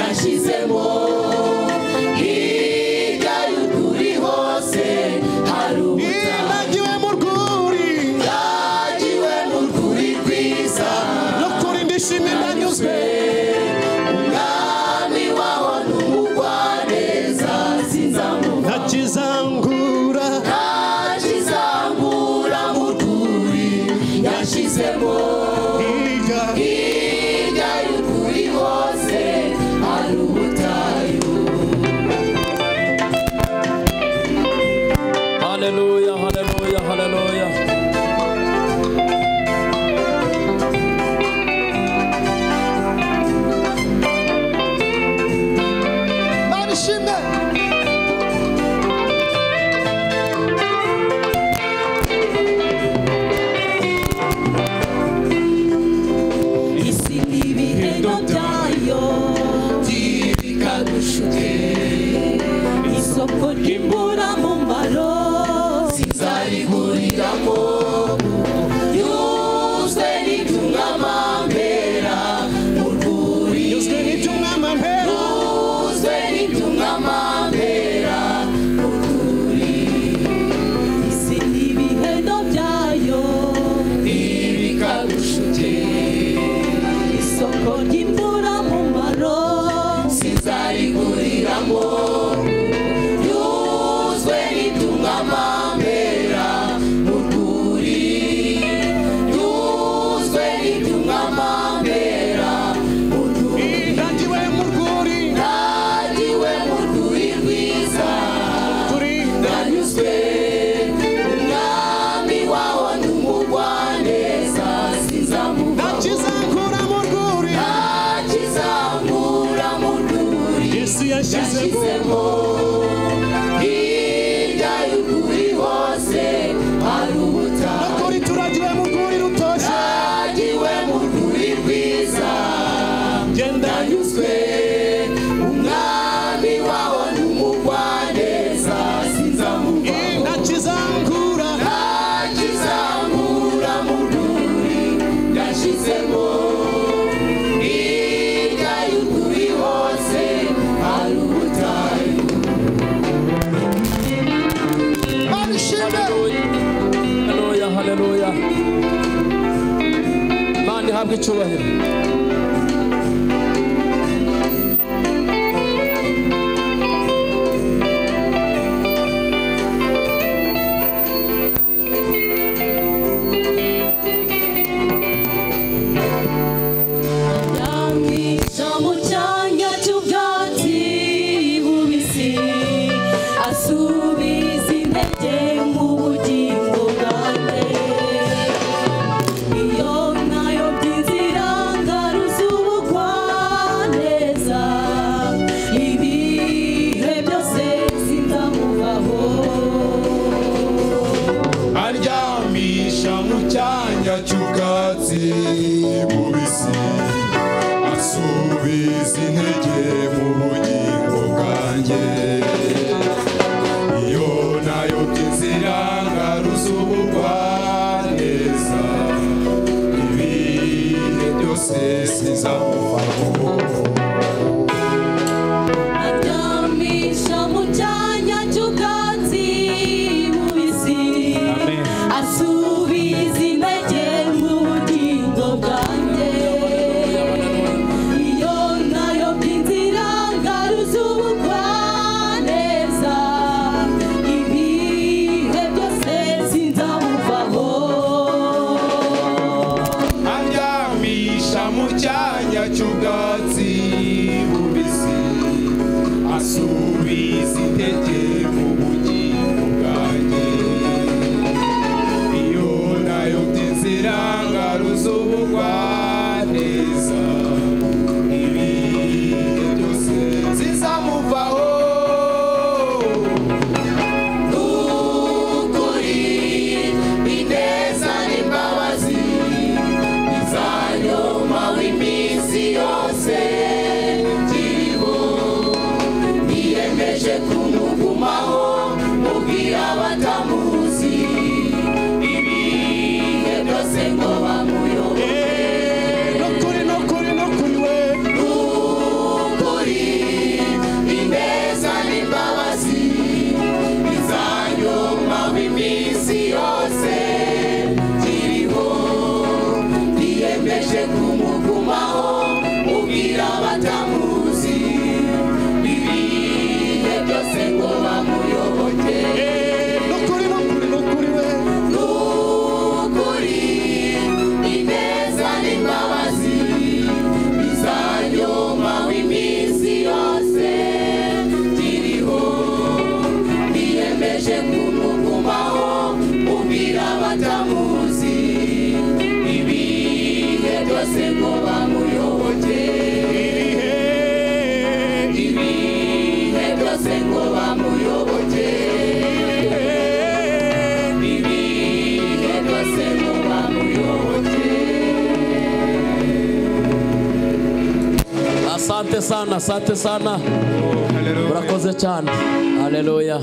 yashizemo hirya y'ukuri hose hari ubutayu nagiwe mu rwuri rwiza no kuri ndishimye ndanyuzwe umwami waho n'umugwaneza sinzamuva ntakizangura mu rwuri yashizemo hirya y'ukuri hose hari ubutayu. Haleluya, haleluya, haleluya. Marishime isi n'ibihendo byayo by'ibikagushuke isoko ry'imburamumaro sinzariguriramo yuzwe n'iby'umwamambera mu rwuri yuzwe n'iby'umwamambera mu rwuri isi n'ibihendo byayo ntibikagushuke isoko ry'imburamumaro sinzariguriramo yuzwe n'iby'umwamambera mu rwuri yuzwe n'iby'umwamambera mu rwuri nagiwe mu rwuri rwiza ndanyuzwe umwami waho n'umugwaneza sinzamuva ntakizangura mu rwuri yashizemo hirya y'ukuri hose hari ubutayu nukuri turagiwe mu rwuri rutoshye nagiwe mu rwuri rwiza ndanyuzwe umwami waho n'umugwaneza sinzamuva ntakizangura mu rwuri yashizemo hirya y'ukuri hose hari ubutayu. Haleluya, haleluya. Imana ihabwe icyubahiro. Yamisha mu cyanya cy'ubwatsi bubisi asubiza intege mu bugingo bwanjye iyo nayobye inzira ngaruza ubugwaneza ibihe byose sinzamuvaho aryamisha mu cyanya cy'ubwatsi bubisi asubiza intege mu bugingo bwanjye iyo nayobye inzira ngaruza ubugwaneza ibihe byose sinzamuvaho aryamisha mu cyanya cy'ubwatsi bubisi asubiza intege mu bugingo bwanjye iyo nayobye inzira ngaruza ubugwaneza bose ngo bamuyoboke ibihe byose ngo bamuyoboke. Asante sana. Murakoze cyane. Haleluya.